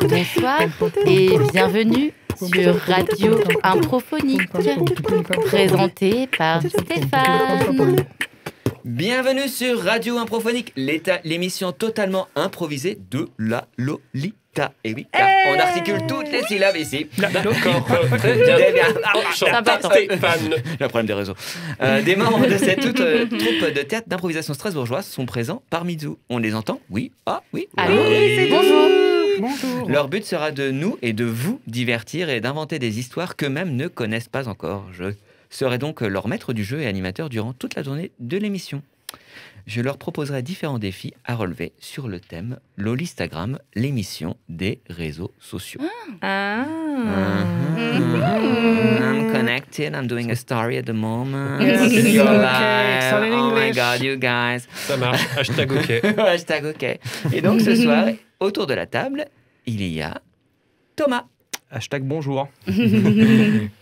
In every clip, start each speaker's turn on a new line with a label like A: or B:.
A: Bonsoir et bienvenue sur Radio Improphonique, présenté par Stéphane.
B: Bienvenue sur Radio Improphonique, l'émission totalement improvisée de la Lolita. Et oui, car on articule toutes les syllabes ici.
C: D'accord,
B: très bien.
C: Stéphane.
B: Le problème des réseaux. Des membres de cette troupe de théâtre d'improvisation strasbourgeoise sont présents parmi nous. On les entend? Oui. Ah oui.
A: Allez, c'est bonjour.
D: Bonjour.
B: Leur but sera de nous et de vous divertir et d'inventer des histoires qu'eux-mêmes ne connaissent pas encore. Je serai donc leur maître du jeu et animateur durant toute la journée de l'émission. Je leur proposerai différents défis à relever sur le thème Lolistagram, l'émission des réseaux sociaux. I'm connected, I'm doing a story at the moment. You're live. Oh my god, you guys.
C: Ça marche, hashtag OK.
B: Hashtag OK. Et donc ce soir, autour de la table, il y a Thomas.
E: Hashtag bonjour.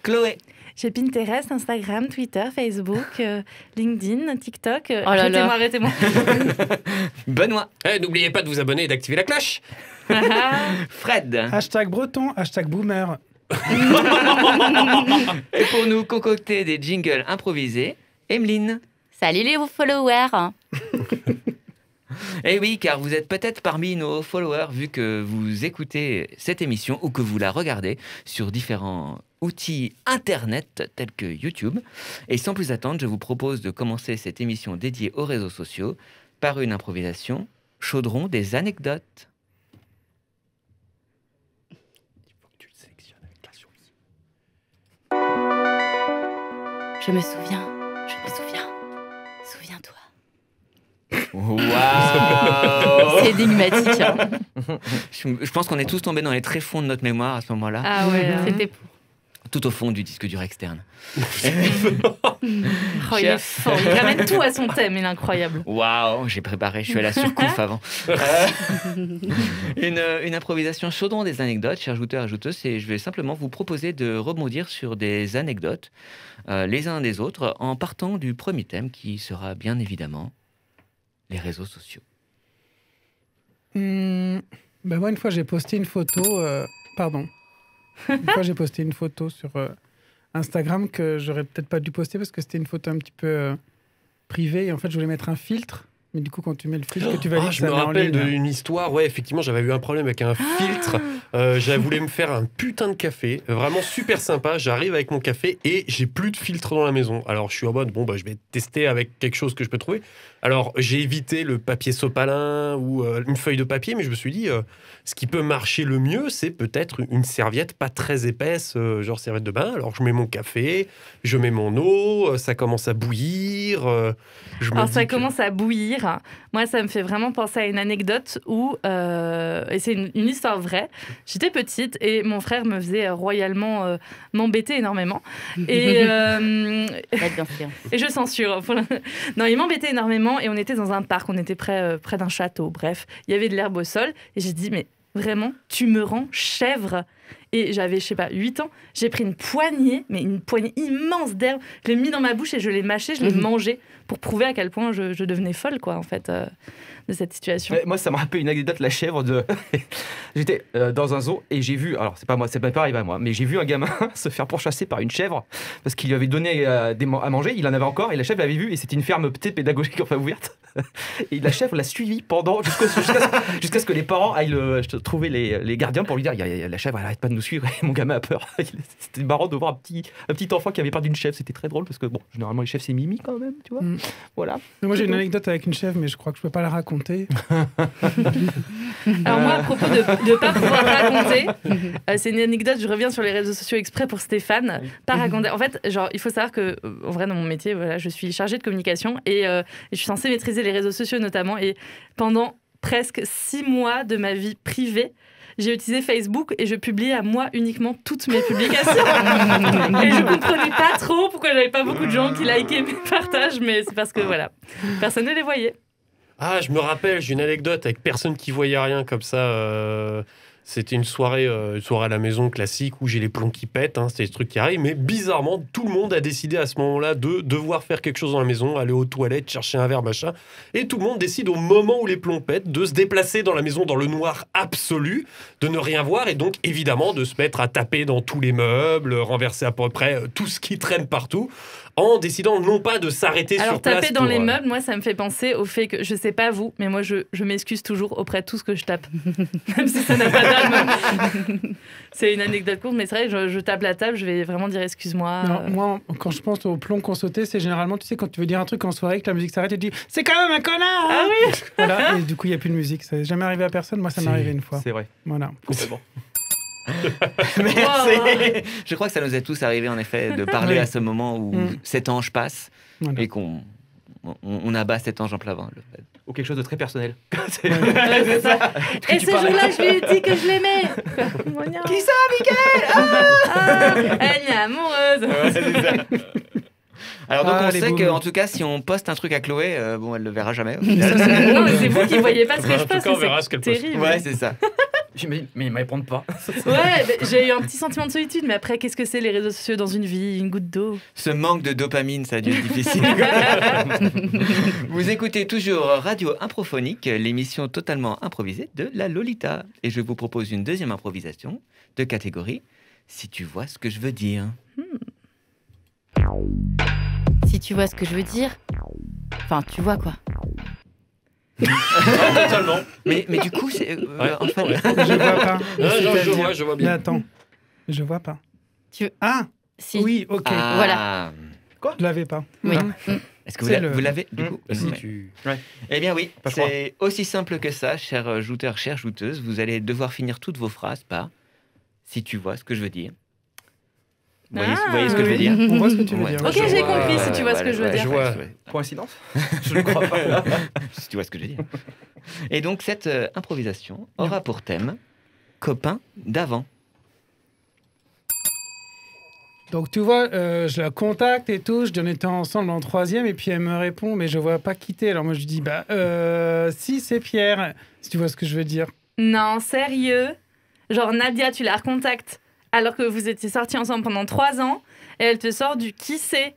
B: Chloé.
F: J'ai Pinterest, Instagram, Twitter, Facebook, LinkedIn, TikTok.
A: Oh là là.
F: Arrêtez-moi.
B: Benoît.
C: N'oubliez pas de vous abonner et d'activer la cloche.
B: Fred.
D: Hashtag breton, hashtag boomer.
B: Et pour nous concocter des jingles improvisés, Emeline.
A: Salut les followers.
B: Eh oui, car vous êtes peut-être parmi nos followers vu que vous écoutez cette émission ou que vous la regardez sur différents outils internet tels que YouTube. Et sans plus attendre, je vous propose de commencer cette émission dédiée aux réseaux sociaux par une improvisation chaudron des anecdotes.
C: Il faut que tu le sélectionnes avec la souris.
A: Je me souviens. Souviens-toi.
B: Waouh.
A: C'est énigmatique. Hein.
B: Je pense qu'on est tous tombés dans les tréfonds de notre mémoire à ce moment-là.
F: Ah ouais, c'était pour.
B: Tout au fond du disque dur externe.
F: Oh, il est fort. Il ramène tout à son thème, il est incroyable.
B: Waouh, j'ai préparé, je suis à la surcouf avant. Une improvisation chaudron des anecdotes, chers jouteurs et jouteuses, et je vais simplement vous proposer de rebondir sur des anecdotes les uns des autres en partant du premier thème qui sera bien évidemment les réseaux sociaux.
D: Moi, une fois, j'ai posté une photo... Une fois, j'ai posté une photo sur Instagram que j'aurais peut-être pas dû poster parce que c'était une photo un petit peu privée. Et en fait, je voulais mettre un filtre. Mais du coup, quand tu mets le filtre que tu valides,
C: Je me rappelle d'une histoire. Ouais, effectivement, j'avais eu un problème avec un filtre. J'avais voulu me faire un putain de café. Vraiment super sympa. J'arrive avec mon café et j'ai plus de filtre dans la maison. Alors, je suis en mode, je vais tester avec quelque chose que je peux trouver. Alors, j'ai évité le papier sopalin ou une feuille de papier, mais je me suis dit, ce qui peut marcher le mieux, c'est peut-être une serviette pas très épaisse, genre serviette de bain. Alors, je mets mon café, je mets mon eau, ça commence à bouillir.
F: Ça commence à bouillir. Moi, ça me fait vraiment penser à une anecdote où, et c'est une histoire vraie, j'étais petite et mon frère me faisait royalement m'embêter énormément. Et, et je censure. Non, il m'embêtait énormément et on était dans un parc, on était près d'un château, bref. Il y avait de l'herbe au sol et j'ai dit, mais vraiment, tu me rends chèvre. Et j'avais, 8 ans, j'ai pris une poignée immense d'herbe, je l'ai mis dans ma bouche et je l'ai mâché, je l'ai mangé pour prouver à quel point je devenais folle, quoi, en fait, de cette situation.
E: Moi, ça me rappelle une anecdote, la chèvre de... J'étais dans un zoo et j'ai vu, alors c'est pas arrivé à moi, mais j'ai vu un gamin se faire pourchasser par une chèvre parce qu'il lui avait donné à manger, il en avait encore et la chèvre l'avait vu et c'était une ferme petite pédagogique, enfin ouverte. Et la chèvre l'a suivi pendant jusqu'à ce que les parents aillent trouver les gardiens pour lui dire la chèvre elle arrête pas de nous suivre et mon gamin a peur. C'était marrant de voir un petit enfant qui avait peur d'une chèvre, c'était très drôle parce que généralement les chèvres c'est mimi quand même, tu vois. Voilà.
D: Mais moi j'ai une anecdote avec une chèvre mais je crois que je peux pas la raconter.
F: Alors moi à propos de pas pouvoir raconter, c'est une anecdote, je reviens sur les réseaux sociaux exprès pour Stéphane, pas raconter. En fait, il faut savoir que en vrai dans mon métier, je suis chargée de communication et je suis censée maîtriser les réseaux sociaux notamment et pendant presque 6 mois de ma vie privée, j'ai utilisé Facebook et je publiais à moi uniquement toutes mes publications. Et je comprenais pas trop pourquoi j'avais pas beaucoup de gens qui likaient mes partages, mais c'est parce que voilà, personne ne les voyait.
C: Ah, je me rappelle, j'ai une anecdote avec personne qui voyait rien comme ça. C'était une soirée à la maison classique où j'ai les plombs qui pètent, c'était des trucs qui arrivent. Mais bizarrement, tout le monde a décidé à ce moment-là de devoir faire quelque chose dans la maison, aller aux toilettes, chercher un verre, machin. Et tout le monde décide au moment où les plombs pètent de se déplacer dans la maison dans le noir absolu, de ne rien voir et donc évidemment de se mettre à taper dans tous les meubles, renverser à peu près tout ce qui traîne partout, en décidant non pas de s'arrêter sur
F: Alors
C: place.
F: taper dans les meubles, moi ça me fait penser au fait que, je sais pas vous, mais moi je m'excuse toujours auprès de tout ce que je tape. Même si ça n'a pas d'âme. C'est une anecdote courte, mais c'est vrai, je tape la table, je vais vraiment dire excuse-moi.
D: Non, moi, quand je pense aux plombs qu'on sautait, c'est généralement, tu sais, quand tu veux dire un truc en soirée, que la musique s'arrête et tu dis c'est quand même un connard.
F: Ah oui.
D: Voilà, et du coup, il n'y a plus de musique. Ça n'est jamais arrivé à personne. Moi, ça m'est arrivé une fois.
E: C'est vrai.
D: Voilà.
E: Complètement.
B: Merci. Je crois que ça nous est tous arrivé en effet de parler
D: Oui.
B: à ce moment où cet ange passe
D: Voilà.
B: et qu'on abat cet ange en plein vent.
E: Ou quelque chose de très personnel.
F: C'est ça. Et ce jour-là, je lui ai dit que je l'aimais. Qui ça, Mickaël? Elle est amoureuse.
B: Alors donc on
D: les
B: sait
D: booms.
B: qu'en tout cas si on poste un truc à Chloé, bon elle le verra jamais. Au
F: Non,
B: final.
F: mais c'est vous qui voyez pas ce que
C: En
F: je
C: tout
F: passe.
C: cas, on
F: c'est
C: verra ce qu'elle poste.
F: terrible.
B: Ouais c'est ça.
E: J'imagine, mais ils me répondent pas.
F: Ouais, j'ai eu un petit sentiment de solitude, mais après, qu'est-ce que c'est les réseaux sociaux dans une vie? Une goutte d'eau.
B: Ce manque de dopamine ça a dû être difficile. Vous écoutez toujours Radio Improphonique, l'émission totalement improvisée de la Lolita. Et je vous propose une deuxième improvisation de catégorie Si tu vois ce que je veux dire.
A: Si tu vois ce que je veux dire. Enfin, tu vois quoi.
C: Totalement.
B: Mais du coup c'est enfin,
D: Je vois pas.
C: Non, je vois
D: Mais
C: bien.
D: attends, je vois pas.
A: Tu-
D: Ah,
A: Si.
D: oui, ok.
B: ah.
A: Voilà.
D: Je l'avais pas.
A: Oui.
B: Est-ce que
D: C'est
B: vous l'avez du coup
C: Si
B: Ouais.
C: tu-
B: Eh bien oui,
E: Pas le choix.
B: c'est aussi simple que ça, chers jouteurs, chères jouteuses. Vous allez devoir finir toutes vos phrases par « si tu vois ce que je veux dire ». Vous voyez ce que je veux
D: Oui,
B: dire
D: on voit ce que tu veux
B: Ouais.
D: dire.
F: Ok,
C: Je
F: j'ai
C: vois,
F: compris si tu vois ce que je veux
B: ouais,
F: dire.
C: je vois.
E: Coïncidence? Je ne crois pas.
B: Si tu vois ce que je veux dire. Et donc cette improvisation aura pour thème « copain d'avant
D: Donc tu vois, je la contacte et tout, je dis on était ensemble en troisième et puis elle me répond mais je vois pas quitter. Alors moi je dis bah si c'est Pierre, si tu vois ce que je veux dire.
F: Non, sérieux? Genre, Nadia, tu la recontactes alors que vous étiez sortis ensemble pendant 3 ans et elle te sort du qui c'est.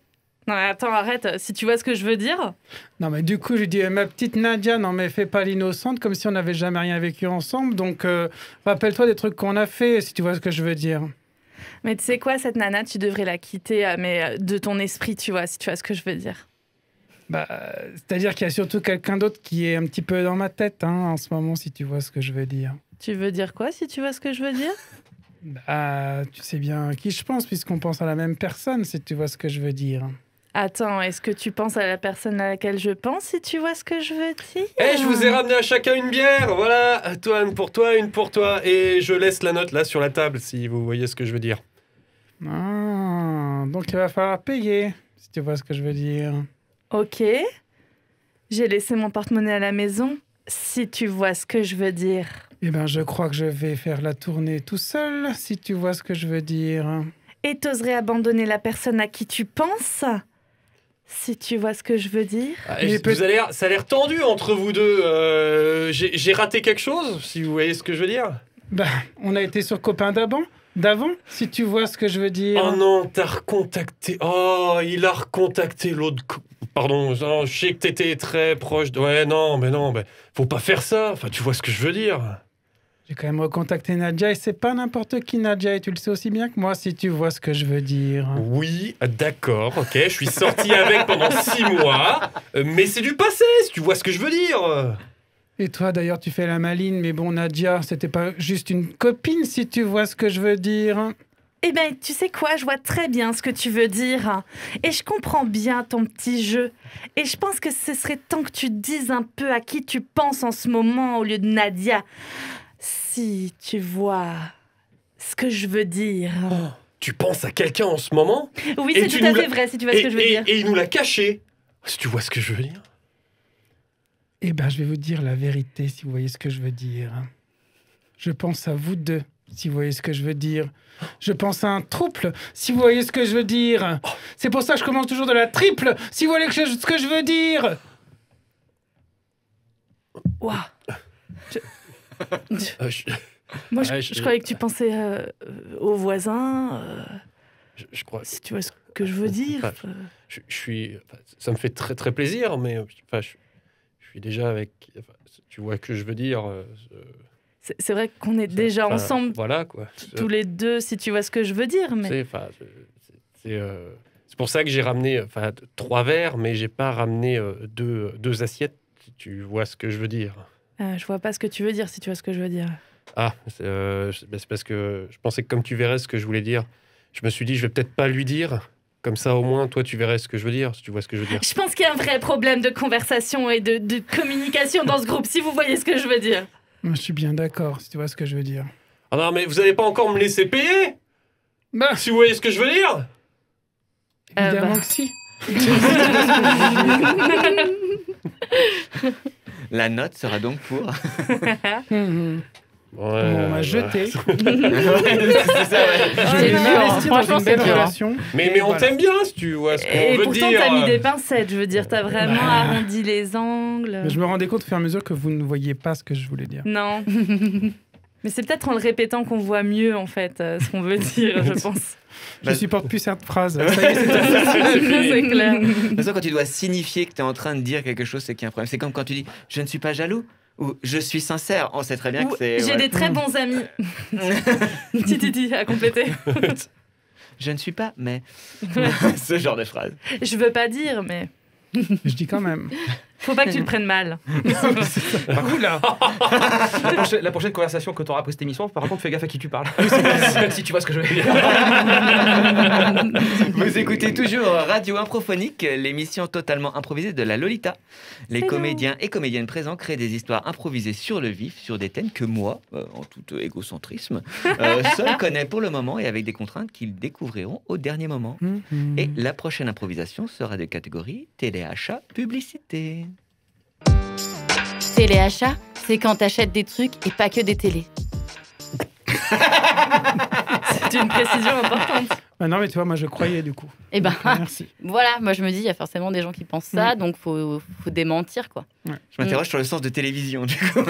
F: Non, mais attends, arrête, si tu vois ce que je veux dire.
D: Non mais du coup je dis ma petite Nadia, non mais fais pas l'innocente comme si on n'avait jamais rien vécu ensemble. Donc rappelle-toi des trucs qu'on a fait si tu vois ce que je veux dire.
F: Mais tu sais quoi, cette nana, tu devrais la quitter mais de ton esprit, tu vois, si tu vois ce que je veux dire.
D: Bah c'est-à-dire qu'il y a surtout quelqu'un d'autre qui est un petit peu dans ma tête en ce moment si tu vois ce que je veux dire.
F: Tu veux dire quoi, si tu vois ce que je veux dire?
D: Bah tu sais bien à qui je pense puisqu'on pense à la même personne si tu vois ce que je veux dire.
F: Attends, est-ce que tu penses à la personne à laquelle je pense, si tu vois ce que je veux dire?
C: Eh, je vous ai ramené à chacun une bière. Voilà, toi, une pour toi, une pour toi. Et je laisse la note là sur la table si vous voyez ce que je veux dire.
D: Ah, donc il va falloir payer, si tu vois ce que je veux dire.
F: Ok. J'ai laissé mon porte-monnaie à la maison, si tu vois ce que je veux dire.
D: Eh ben, je crois que je vais faire la tournée tout seul, si tu vois ce que je veux dire.
F: Et t'oserais abandonner la personne à qui tu penses, si tu vois ce que je veux dire.
D: Mais
C: Ça a l'air tendu entre vous deux. J'ai raté quelque chose, si vous voyez ce que je veux dire.
D: Bah, on a été sur copain d'avant, si tu vois ce que je veux dire.
C: Oh non, t'as recontacté. Oh, il a recontacté l'autre. Pardon, non, je sais que t'étais très proche. Ouais, non, mais faut pas faire ça. Enfin, tu vois ce que je veux dire.
D: J'ai quand même recontacté Nadia et c'est pas n'importe qui Nadia et tu le sais aussi bien que moi, si tu vois ce que je veux dire.
C: Oui, d'accord, ok, je suis sorti avec pendant 6 mois, mais c'est du passé, si tu vois ce que je veux dire.
D: Et toi d'ailleurs, tu fais la maline, mais bon, Nadia, c'était pas juste une copine, si tu vois ce que je veux dire.
F: Eh ben, tu sais quoi, je vois très bien ce que tu veux dire. Et je comprends bien ton petit jeu. Et je pense que ce serait temps que tu dises un peu à qui tu penses en ce moment au lieu de Nadia. Si tu vois ce que je veux dire.
C: Oh, tu penses à quelqu'un en ce moment
F: Oui,
C: et
F: c'est
C: tu
F: tout à
C: nous
F: fait
C: l'as-
F: vrai, si tu vois ce que je veux dire.
C: Et il nous l'a caché, si tu vois ce que je veux dire.
D: Eh ben, je vais vous dire la vérité, si vous voyez ce que je veux dire. Je pense à vous deux, si vous voyez ce que je veux dire. Je pense à un trouble, si vous voyez ce que je veux dire. C'est pour ça que je commence toujours de la triple, si vous voyez ce que je veux dire.
F: Waouh.
C: Je
F: Moi, je croyais que tu pensais aux voisins.
C: je crois.
F: Si tu vois ce que je veux dire.
C: Je suis. Ça me fait très très plaisir, mais je suis déjà avec. Tu vois que je veux dire.
F: C'est vrai qu'on est déjà ensemble,
C: Voilà quoi.
F: tous les deux, si tu vois ce que je veux dire. Mais...
C: C'est pour ça que j'ai ramené 3 verres, mais j'ai pas ramené deux assiettes. Si tu vois ce que je veux dire.
F: Je vois pas ce que tu veux dire, si tu vois ce que je veux dire.
C: Ah, c'est parce que je pensais que comme tu verrais ce que je voulais dire, je me suis dit je vais peut-être pas lui dire. Comme ça, au moins, toi, tu verrais ce que je veux dire, si tu vois ce que je veux dire.
F: Je pense qu'il y a un vrai problème de conversation et de communication dans ce groupe, si vous voyez ce que je veux dire.
D: Moi, je suis bien d'accord, si tu vois ce que je veux dire.
C: Ah non, mais vous allez pas encore me laisser payer
D: Bah,
C: si vous voyez ce que je veux dire.
D: évidemment que si.
B: La note sera donc pour.
D: On m'a jeté.
B: C'est ça, ouais.
D: Je vais
A: dur.
D: m'investir dans
A: Franchement,
D: une belle
A: c'est dur.
D: relation.
C: Mais on
D: voilà.
C: t'aime bien, si tu vois ce qu'on
F: Et
C: veut
F: pourtant,
C: dire.
F: t'as mis des pincettes, je veux dire, t'as vraiment arrondi les angles.
D: Mais je me rendais compte au fur et à mesure que vous ne voyiez pas ce que je voulais dire.
F: Non. Mais c'est peut-être en le répétant qu'on voit mieux, en fait, ce qu'on veut dire, je pense.
D: Je supporte plus cette phrase. Ça y est, c'est terminé.
F: C'est clair.
B: De toute façon, quand tu dois signifier que tu es en train de dire quelque chose, c'est qu'il y a un problème. C'est comme quand tu dis « je ne suis pas jaloux » ou « je suis sincère ». On sait très bien
F: Ou,
B: que c'est...
F: j'ai
B: ouais.
F: des très bons amis. Titi, à compléter.
B: Je ne suis pas, mais... Ce genre de phrase.
F: Je veux pas dire, mais
D: Je dis quand même.
F: faut pas que tu le prennes mal.
D: Oula.
E: La prochaine conversation que tu auras après cette émission, par contre, fais gaffe à qui tu parles. Si tu vois ce que je veux dire.
B: Vous écoutez toujours Radio Improphonique, l'émission totalement improvisée de la Lolita. Les comédiens et comédiennes présents créent des histoires improvisées sur le vif, sur des thèmes que moi, en tout égocentrisme, seul connais pour le moment et avec des contraintes qu'ils découvriront au dernier moment. Et la prochaine improvisation sera de catégorie téléachat publicité.
A: Téléachat, c'est quand t'achètes des trucs et pas que des télés.
F: C'est une précision importante.
D: Bah non, mais tu vois, moi je croyais du coup.
A: Et ben,
D: Merci.
A: voilà, moi je me dis, il y a forcément des gens qui pensent ça, donc faut démentir, quoi.
B: Je m'interroge sur le sens de télévision, du coup.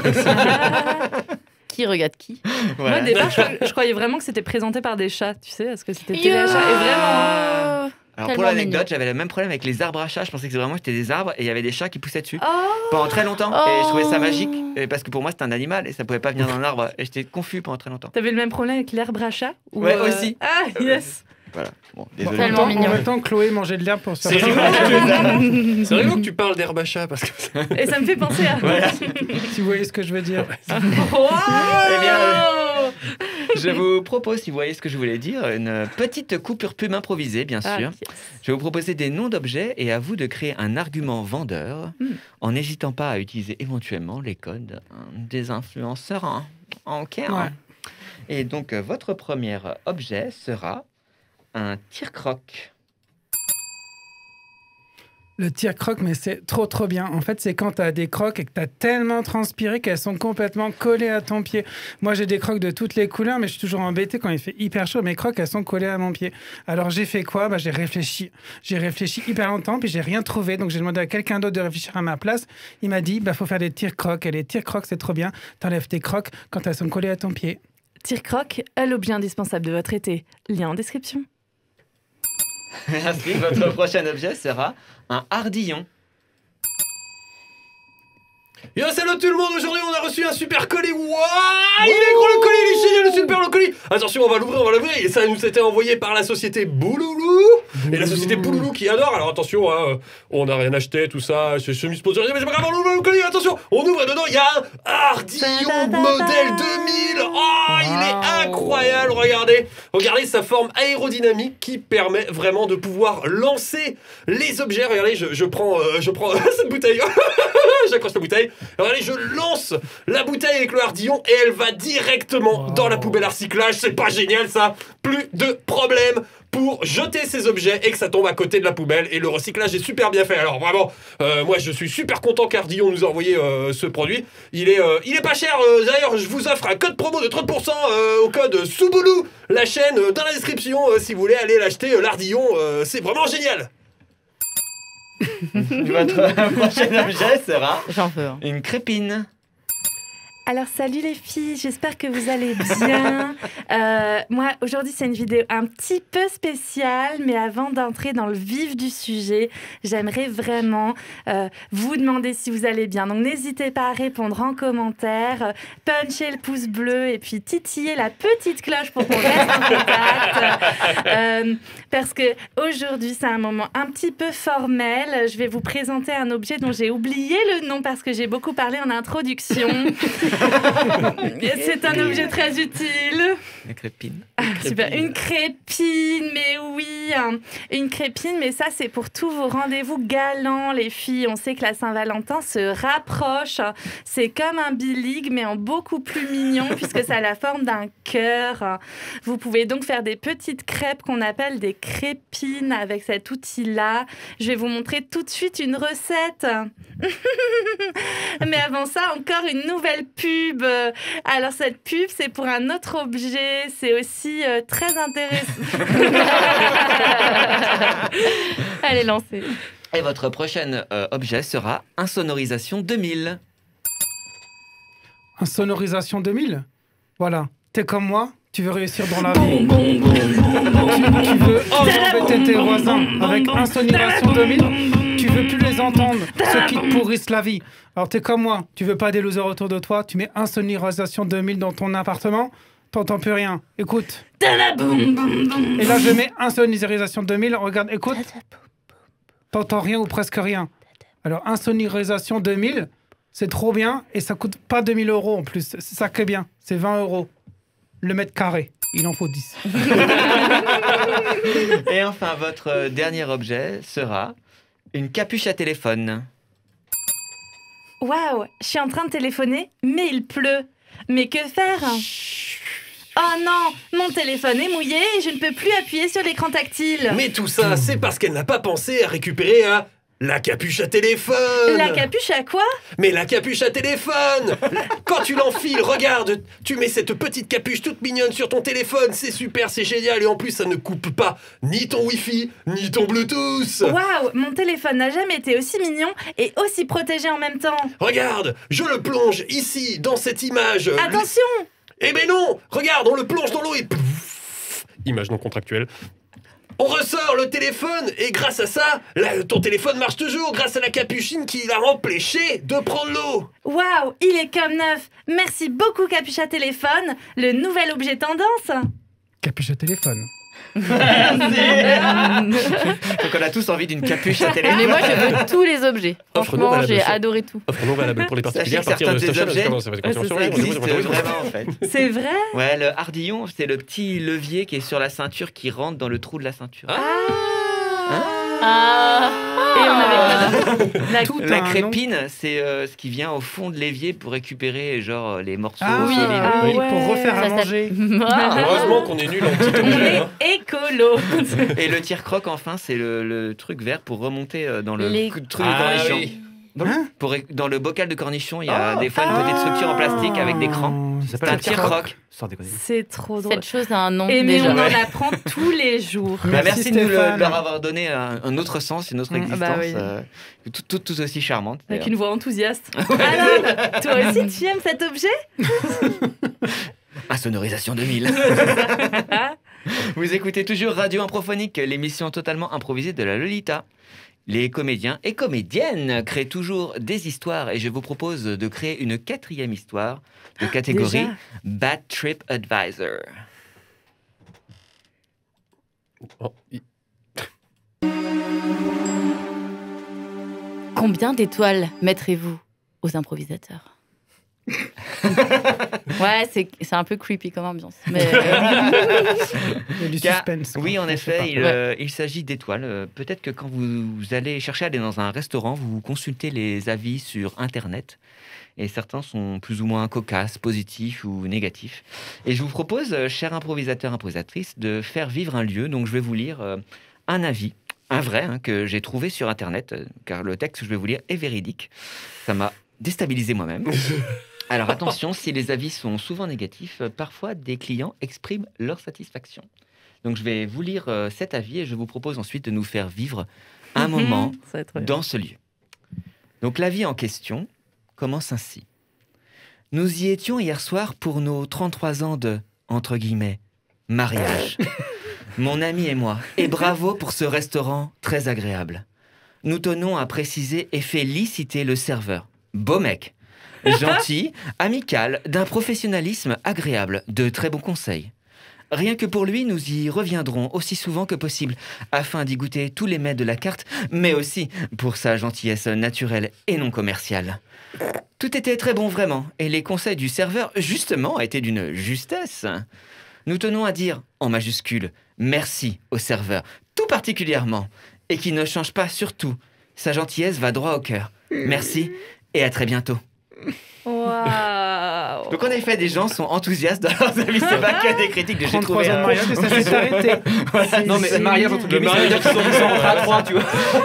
A: Qui regarde qui?
B: Voilà.
F: Moi, au départ, je croyais vraiment que c'était présenté par des chats, tu sais, parce que c'était téléachat. Et vraiment...
B: Alors pour
A: Tellement
B: l'anecdote,
A: mignon.
B: j'avais le même problème avec les arbres à chats. Je pensais que vraiment c'était des arbres et il y avait des chats qui poussaient dessus
F: Oh
B: pendant très longtemps. Et je trouvais ça
A: Oh.
B: magique parce que pour moi c'était un animal et ça pouvait pas venir dans l'arbre. Et j'étais confus pendant très longtemps.
F: T'avais le même problème avec l'herbe à chat ou,
B: Ouais, aussi.
F: Ah, yes.
B: Voilà. Bon,
D: Bon,
B: désolé.
A: Tellement
D: en
A: mignon.
D: même temps, Chloé mangeait de l'herbe pour se
C: C'est
D: faire.
C: rigolo, c'est rigolo que tu parles d'herbe à chat parce que
F: Et ça me fait penser à...
D: Si vous voyez ce que je veux dire.
F: Wow.
B: Eh bien, je vous propose, si vous voyez ce que je voulais dire, une petite coupure pub improvisée, bien
F: Ah,
B: sûr.
F: yes.
B: Je vais vous proposer des noms d'objets et à vous de créer un argument vendeur en n'hésitant pas à utiliser éventuellement les codes des influenceurs. Ok.
D: Ouais.
B: Et donc, votre premier objet sera un tire-croc.
D: Le tire-croc, mais c'est trop bien. En fait, c'est quand t'as des crocs et que t'as tellement transpiré qu'elles sont complètement collées à ton pied. Moi, j'ai des crocs de toutes les couleurs, mais je suis toujours embêté quand il fait hyper chaud. Mes crocs, elles sont collées à mon pied. Alors, j'ai fait quoi? J'ai réfléchi. J'ai réfléchi hyper longtemps, puis j'ai rien trouvé. Donc, j'ai demandé à quelqu'un d'autre de réfléchir à ma place. Il m'a dit, faut faire des tire-crocs. Et les tire-crocs, c'est trop bien. T'enlèves tes crocs quand elles sont collées à ton pied.
F: Tire-croc, l'objet indispensable de votre été. Lien en description.
B: Ainsi, votre prochain objet sera un hardillon.
C: Yo, salut tout le monde, aujourd'hui on a reçu un super colis. Waouh, il est gros le colis, il est génial, le super le colis. Attention, on va l'ouvrir. Et ça nous était envoyé par la société Bouloulou. Et la société Bouloulou qui adore. Alors attention, hein, on n'a rien acheté, tout ça, c'est semi-sponsorisé, mais c'est pas grave, on ouvre le colis, attention. On ouvre et dedans, il y a un hardillon modèle 2000. Oh, il est incroyable, regardez. Regardez sa forme aérodynamique qui permet vraiment de pouvoir lancer les objets. Regardez, je prends cette bouteille. J'accroche la bouteille. Regardez, je lance la bouteille avec le hardillon et elle va directement dans la poubelle à recyclage. C'est pas génial ça. Plus de problème. pour jeter ces objets et que ça tombe à côté de la poubelle. Et le recyclage est super bien fait. Alors vraiment, moi je suis super content qu'Ardillon nous a envoyé ce produit. Il est pas cher. D'ailleurs, je vous offre un code promo de 30% au code Souboulou, la chaîne dans la description si vous voulez aller l'acheter. L'Ardillon, c'est vraiment génial.
B: Votre prochain objet sera
A: J'en veux.
B: une crépine.
F: Alors salut les filles, j'espère que vous allez bien. Moi aujourd'hui c'est une vidéo un petit peu spéciale, mais avant d'entrer dans le vif du sujet, j'aimerais vraiment vous demander si vous allez bien. Donc n'hésitez pas à répondre en commentaire, puncher le pouce bleu et puis titiller la petite cloche pour qu'on reste en contact. Parce que aujourd'hui c'est un moment un petit peu formel. Je vais vous présenter un objet dont j'ai oublié le nom parce que j'ai beaucoup parlé en introduction. C'est un objet très utile.
B: Une crépine.
F: Super. Une crépine, mais oui, une crépine, mais ça c'est pour tous vos rendez-vous galants, les filles. On sait que la Saint-Valentin se rapproche. C'est comme un biligue, mais en beaucoup plus mignon, puisque ça a la forme d'un cœur. Vous pouvez donc faire des petites crêpes qu'on appelle des crépines avec cet outil-là. Je vais vous montrer tout de suite une recette. Mais avant ça, encore une nouvelle pub. Alors cette pub, c'est pour un autre objet. C'est aussi très intéressant.
A: Elle est lancée.
B: Et votre prochain objet sera Insonorisation 2000.
D: Insonorisation 2000 ? Voilà. T'es comme moi, tu veux réussir dans la vie. Tu veux embêter tes voisins avec Insonorisation 2000. Tu veux plus les entendre, ceux qui te pourrissent la vie. Alors t'es comme moi, tu veux pas des losers autour de toi, tu mets Insonorisation 2000 dans ton appartement, t'entends plus rien. Écoute. Et là je mets Insonorisation 2000, regarde, écoute. T'entends rien ou presque rien. Alors Insonorisation 2000, c'est trop bien et ça coûte pas 2000 € en plus. C'est ça qui est bien, c'est 20 € le mètre carré. Il en faut 10.
B: Et enfin, votre dernier objet sera une capuche à téléphone.
F: Waouh, je suis en train de téléphoner, mais il pleut. Mais que faire ? Oh non, mon téléphone est mouillé et je ne peux plus appuyer sur l'écran tactile.
C: Mais tout ça, c'est parce qu'elle n'a pas pensé à récupérer la capuche à téléphone.
F: La capuche à quoi ?
C: Mais la capuche à téléphone. Quand tu l'enfiles, regarde, tu mets cette petite capuche toute mignonne sur ton téléphone. C'est super, c'est génial. Et en plus, ça ne coupe pas ni ton Wi-Fi, ni ton Bluetooth.
F: Waouh, mon téléphone n'a jamais été aussi mignon et aussi protégé en même temps.
C: Regarde, je le plonge ici, dans cette image.
F: Attention !
C: Eh ben non, regarde, on le plonge dans l'eau et... Pouf, image non contractuelle. On ressort le téléphone et grâce à ça, ton téléphone marche toujours grâce à la capuchine qui l'a empêché de prendre l'eau.
F: Waouh, il est comme neuf. Merci beaucoup capuche à téléphone, le nouvel objet tendance.
D: Capuche à téléphone.
B: Donc on a tous envie d'une capuche à téléphone.
A: Mais moi, je veux tous les objets.
C: Offre non
A: Franchement,
C: valable
A: j'ai
C: sur-
A: adoré tout.
C: Offre non valable pour les particuliers
B: Sachez
C: à
B: que
C: partir de
B: certains
C: cette
B: des
C: chaîne.
B: objets
A: ça
B: existent vraiment en fait.
F: C'est vrai ?
B: Ouais, le hardillon, c'est le petit levier qui est sur la ceinture qui rentre dans le trou de la ceinture.
A: Et on avait la...
D: Tout
B: La
D: a un nom.
B: crépine, c'est ce qui vient au fond de l'évier pour récupérer genre les morceaux
D: Ah oui,
B: solides.
D: oui,
F: ouais.
D: pour refaire à
A: Ça
D: manger.
C: Heureusement qu'on est nul en petit
F: On
C: objet.
F: est écolo.
B: Et le tire-croc, enfin, c'est le truc vert pour remonter dans le
A: Les-
B: truc de
C: Ah
B: cornichon.
C: oui.
D: Hein
B: Dans le bocal de cornichon, il y a des fois une petite structure en plastique avec des crans.
E: Ça
B: C'est
E: s'appelle
B: un
E: un
B: tire-croc.
E: Sans déconner.
F: C'est trop drôle.
A: Cette chose a un nom
F: Et mais
A: déjà.
F: on en apprend tous les jours.
B: Merci de nous
D: Stéphane.
B: leur avoir donné un autre sens, une autre existence,
F: bah oui.
B: tout aussi charmante.
F: Avec
B: d'ailleurs.
F: une voix enthousiaste. Alors, toi aussi, tu aimes cet objet ?
B: Insonorisation 2000. Vous écoutez toujours Radio Improphonique, l'émission totalement improvisée de la Lolita. Les comédiens et comédiennes créent toujours des histoires et je vous propose de créer une 4e histoire de catégorie
F: déjà
B: Bad Trip Advisor.
C: Oh,
A: Combien d'étoiles mettrez-vous aux improvisateurs ? Ouais, c'est un peu creepy comme ambiance. Mais
D: Il y a du
B: Car-
D: suspense.
B: Oui, en
D: Je sais
B: effet,
D: pas.
B: il s'agit d'étoiles. Peut-être que quand vous allez chercher à aller dans un restaurant, vous consultez les avis sur Internet. Et certains sont plus ou moins cocasses, positifs ou négatifs. Et je vous propose, cher improvisateur, improvisatrice, de faire vivre un lieu. Donc je vais vous lire un avis, un vrai, hein, que j'ai trouvé sur Internet, car le texte que je vais vous lire est véridique. Ça m'a déstabilisé moi-même. Alors attention, si les avis sont souvent négatifs, parfois des clients expriment leur satisfaction. Donc je vais vous lire cet avis et je vous propose ensuite de nous faire vivre un moment
F: Ça va être bien.
B: dans ce lieu. Donc l'avis en question commence ainsi. Nous y étions hier soir pour nos 33 ans de, entre guillemets, mariage. Mon ami et moi. Et bravo pour ce restaurant très agréable. Nous tenons à préciser et féliciter le serveur. Beau mec. Gentil, amical, d'un professionnalisme agréable, de très bons conseils. Rien que pour lui, nous y reviendrons aussi souvent que possible, afin d'y goûter tous les mets de la carte, mais aussi pour sa gentillesse naturelle et non commerciale. Tout était très bon vraiment, et les conseils du serveur, justement, étaient d'une justesse. Nous tenons à dire, en majuscule, merci au serveur, tout particulièrement, et qui ne change pas surtout. Sa gentillesse va droit au cœur. Merci, et à très bientôt.
F: Waouh.
B: Donc en effet, des gens sont enthousiastes dans leurs avis, c'est pas que des critiques que j'ai
D: 33
B: trouvé.
D: ans de mariage et ça s'est arrêté.
E: Non, mais
D: C'est
E: mariage entre
C: Le
E: guillemets, ça veut dire qu'ils sont rentrés à 3, tu vois.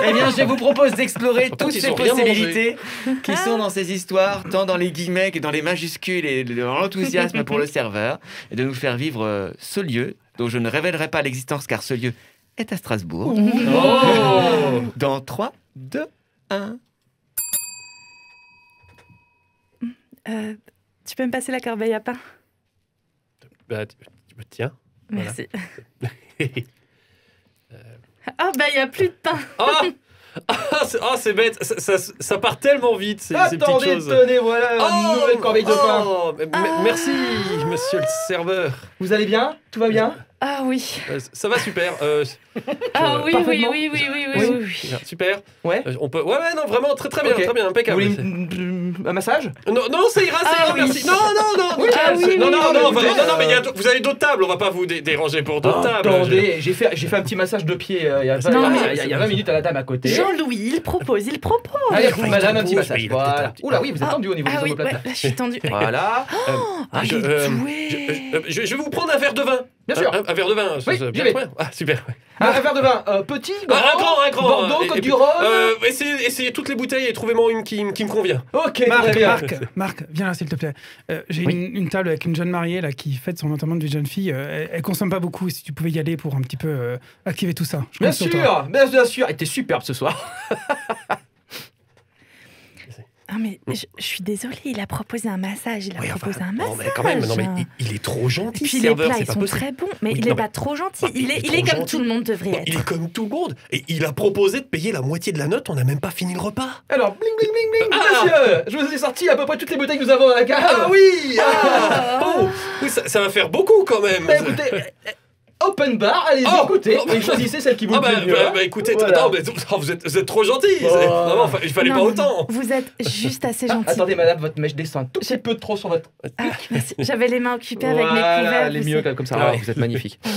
B: Eh bien, je vous propose d'explorer
C: Pourtant,
B: toutes
C: ils
B: ces
C: ont rien
B: possibilités qui sont dans ces histoires, tant dans les guillemets que dans les majuscules et dans l'enthousiasme pour le serveur, et de nous faire vivre ce lieu dont je ne révélerai pas l'existence car ce lieu est à Strasbourg.
E: Oh
B: Dans 3, 2, 1.
F: Tu peux me passer la corbeille à pain?
C: Bah, tiens. Voilà.
F: Merci. Ah bah il n'y a plus de pain.
C: C'est bête, ça part tellement vite ces petites
E: Attendez,
C: choses.
E: tenez, voilà une nouvelle corbeille de pain.
C: Merci, monsieur le serveur.
E: Vous allez bien? Tout va bien?
F: Ah oui.
C: Ça va super.
F: Ah oui, oui,
E: parfaitement.
F: oui.
C: Super.
E: Ouais.
C: On peut. Ouais, non, vraiment très bien,
E: Ok.
C: très bien,
E: Vous
C: impeccable.
E: voulez un massage?
C: Non, ça ira,
F: Ah oui.
C: merci. Non,
F: Oui, ah oui, oui,
C: non,
F: oui,
C: mais vous avez d'autres tables, on va pas vous déranger pour d'autres tables.
E: Attendez, j'ai fait un petit massage de pied il y a
F: Non, mais-
E: 20 minutes à la table à côté.
F: Jean-Louis, il propose.
E: Allez,
C: il
E: madame, un petit
C: propose,
E: massage.
C: mais il va peut-être
E: Voilà.
C: un petit-
E: Oula, oui, vous êtes tendu au niveau des
F: Ah oui,
E: omoplates.
F: ouais, là, je suis tendue.
E: Voilà.
C: Je vais vous prendre un verre de vin.
E: Bien sûr.
C: Un verre de vin.
E: Oui,
C: ça,
E: j'y
C: bien
E: vais.
C: sûr. Ah, super.
E: Un verre de vin petit, grand,
C: Un grand.
E: Bordeaux,
C: Et
E: Côte
C: puis,
E: du Rhône.
C: Essayez toutes les bouteilles et trouvez-moi une qui me convient.
E: Ok, très bien.
D: Marc, viens là, s'il te plaît. J'ai
E: Oui.
D: une table avec une jeune mariée là, qui fête son enterrement d'une jeune fille. Elle consomme pas beaucoup. Si tu pouvais y aller pour un petit peu activer tout ça. Je
E: Bien
D: compte sur toi.
E: sûr, bien sûr. Et t'es superbe ce soir.
F: Ah mais je suis désolée, il a proposé un massage. Il a proposé un massage.
C: Non, mais quand même, il est trop
F: Et
C: gentil,
F: puis
C: ce
F: les
C: serveur,
F: plats,
C: c'est
F: ils
C: pas
F: sont
C: possible.
F: très bons, mais
C: Oui,
F: il
C: non,
F: est
C: mais-
F: pas trop gentil.
C: Bah,
F: Il est
C: trop
F: comme
C: gentil.
F: tout le monde devrait
C: Bon,
F: être.
C: il est comme tout le monde. Et il a proposé de payer la moitié de la note, on n'a même pas fini le repas.
E: Alors, bling, bling, bling, bling,
C: Ah.
E: monsieur. Je vous ai sorti à peu près toutes les bouteilles que nous avons à la cave.
C: Ah oui Oui, ça va faire beaucoup quand même.
E: Bah, écoutez, open bar, allez-y,
C: Oh.
E: écoutez,
C: Oh.
E: et choisissez celle qui vous
C: Ah
E: plaît le mieux.
C: bah, écoutez,
E: Voilà.
C: attends, mais, vous êtes trop gentil.
E: Oh.
C: Vraiment, il fallait pas
F: Non,
C: autant.
F: Vous êtes juste assez
E: Ah,
F: gentil.
E: attendez, madame, votre mèche descend un tout petit peu trop sur votre.
F: Ah, merci. J'avais les mains occupées avec mes
E: Voilà,
F: couverts.
E: les
F: vous
E: mieux
F: savez.
E: comme ça.
C: Ah
E: Ah,
C: ouais.
E: vous êtes magnifique.
F: Waouh.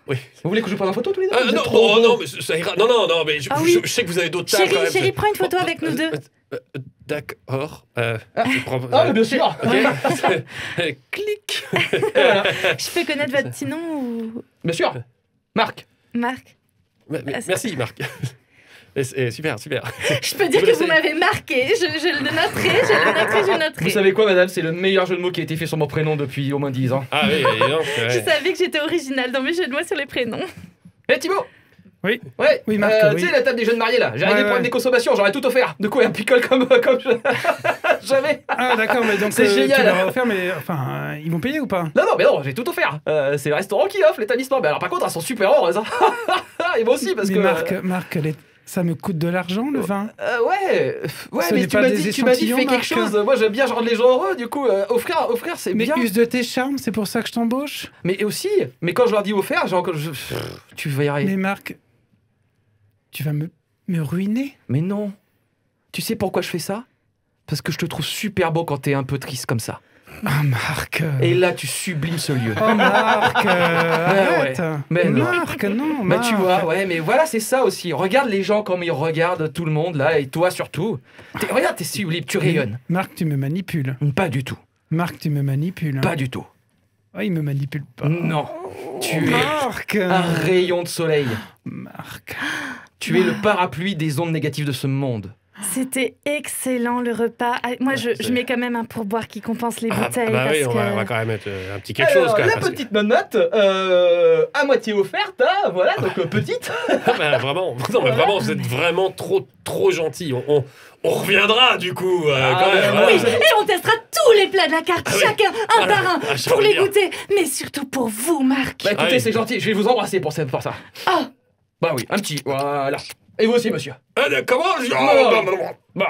C: Oui.
E: Vous voulez que je vous prenne en photo tous les deux? Vous êtes
C: Non,
E: trop beaux.
C: non, mais ça ira. Non, mais
F: Ah oui.
C: je sais que vous avez d'autres tables quand
F: Chérie,
C: même.
F: chérie, prends une photo avec nous deux.
C: D'accord.
E: Ah,
C: prends-
E: mais bien sûr.
C: Ok. Clic.
E: Voilà.
F: Je peux connaître votre petit nom ou
E: Bien sûr. Marc.
F: Marc?
C: Merci, Marc. Super.
F: Je peux dire
C: Vous
F: que
C: laissez-
F: vous m'avez marqué. Je le noterai.
E: Vous savez quoi, madame? C'est le meilleur jeu de mots qui a été fait sur mon prénom depuis au moins 10 ans.
C: Ah oui, non,
F: Je savais que j'étais originale dans mes jeux de mots sur les prénoms.
E: Eh Thibaut!
D: Oui.
E: Ouais,
D: Oui, Marc, oui.
E: Tu sais, la table des jeunes mariés là, j'ai réglé
D: Ouais,
E: le problème
D: ouais.
E: des consommations, j'aurais tout offert. De quoi, un picole comme jamais.
D: Ah d'accord, mais donc
E: C'est génial.
D: tu leur as offert, mais enfin, ils vont payer ou pas?
E: Non, mais non, j'ai tout offert. C'est le restaurant qui offre l'établissement. Mais alors, par contre, elles sont super heureuses. Hein. Et moi aussi, parce
D: mais
E: que.
D: Marc, ça me coûte de l'argent le vin.
E: Ouais,
D: Ce
E: mais
D: n'est
E: tu
D: pas
E: m'as
D: des
E: dit, fais
D: échantillons,
E: quelque
D: Marc.
E: chose. Moi, j'aime bien rendre les gens heureux, du coup, offrir, c'est
D: Mais
E: bien.
D: use de tes charmes, c'est pour ça que je t'embauche.
E: Mais aussi, mais quand je leur dis offert, j'ai encore. Tu vas y arriver.
D: Mais Marc, tu vas me ruiner.
E: Mais non. Tu sais pourquoi je fais ça? Parce que je te trouve super beau quand t'es un peu triste comme ça.
D: Ah, Marc.
E: Et là, tu sublimes ce lieu.
D: Oh, Marc. Arrête.
E: Mais non.
D: Marc, non.
E: Mais
D: Marc.
E: tu vois, ouais, mais voilà, c'est ça aussi. Regarde les gens comme ils regardent tout le monde là, et toi surtout. Regarde, t'es sublime, tu rayonnes.
D: Marc, tu me manipules.
E: Pas du tout.
D: Marc, tu me manipules.
E: Pas du tout.
D: Oh, il me manipule pas.
E: Non. Tu es
D: Marc.
E: un rayon de soleil.
D: Marc.
E: Tu es le parapluie des ondes négatives de ce monde.
F: C'était excellent le repas. Ah, moi, je mets quand même un pourboire qui compense les bouteilles.
C: Bah oui,
F: parce
C: on va
F: que...
C: quand même mettre un petit quelque chose. Quand même,
E: la
C: parce que-
E: petite note, à moitié offerte, hein, voilà, donc petite.
C: Bah, vraiment, non, mais vraiment, vous êtes vraiment trop gentil. On reviendra du coup. Quand même, voilà.
F: Oui, et on testera tous les plats de la carte, chacun un
C: Voilà.
F: par un,
C: Ah, ça
F: pour
C: va
F: les
C: bien.
F: goûter. Mais surtout pour vous, Marc.
E: Bah écoutez,
C: Ah oui.
E: c'est gentil, je vais vous embrasser pour ça.
F: Ah.
E: Bah oui, un petit, voilà. Et vous aussi, monsieur.
C: Ah, comment
E: Bah,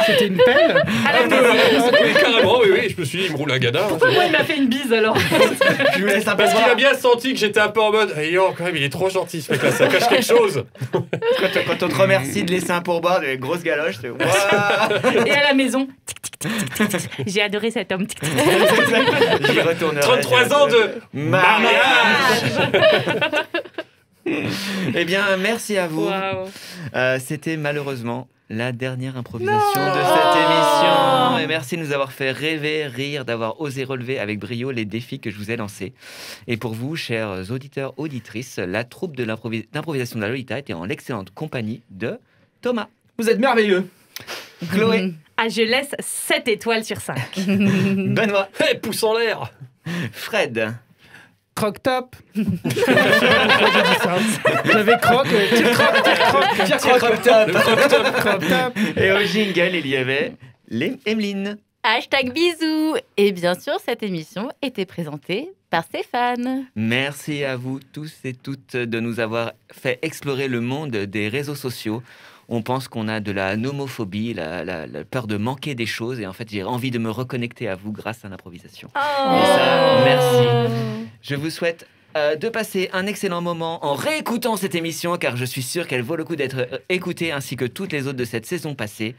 D: C'était une pelle.
F: À la maison.
C: Oui, carrément, oui, je me suis dit, il me roule un gada. Hein.
F: Pourquoi il m'a fait une bise alors?
E: je vous laisse un peu
C: Parce qu'il a
E: voir.
C: bien senti que j'étais un peu en mode, quand même, il est trop gentil ce mec-là, ça cache quelque chose.
G: Quand on te remercie de laisser un pourboire, de grosses galoches, c'est waouh.
F: Et à la maison. Tic, tic, tic, tic, tic. J'ai adoré cet homme. Tic, tic.
G: J'y retournerai.
C: 33 ans de mariage.
B: Eh bien, merci à vous.
F: Waouh.
B: C'était malheureusement la dernière improvisation de cette émission. Et merci de nous avoir fait rêver, rire, d'avoir osé relever avec brio les défis que je vous ai lancés. Et pour vous, chers auditeurs, auditrices, la troupe de d'improvisation de la Lolita était en l'excellente compagnie de Thomas,
E: Vous êtes merveilleux.
B: Chloé,
F: Ah, je laisse 7 étoiles sur 5.
B: Benoît,
C: Hey, pouce en l'air.
B: Fred,
D: Croque-top. J'avais croque. Croque-top.
B: et au jingle, il y avait Emeline.
A: Hashtag bisous. Et bien sûr, cette émission était présentée par Stéphane.
B: Merci à vous tous et toutes de nous avoir fait explorer le monde des réseaux sociaux. On pense qu'on a de la nomophobie, la peur de manquer des choses. Et en fait, j'ai envie de me reconnecter à vous grâce à l'improvisation. Et ça, merci. Je vous souhaite de passer un excellent moment en réécoutant cette émission, car je suis sûr qu'elle vaut le coup d'être écoutée, ainsi que toutes les autres de cette saison passée.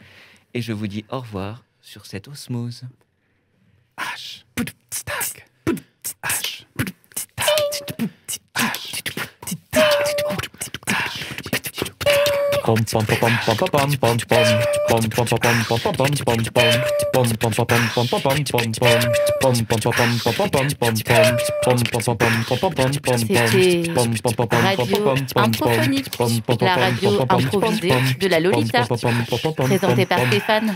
B: Et je vous dis au revoir sur cette osmose.
D: H.
A: C'était Radio Improphonique, la radio improvisée de la Lolita, présentée par Stéphane.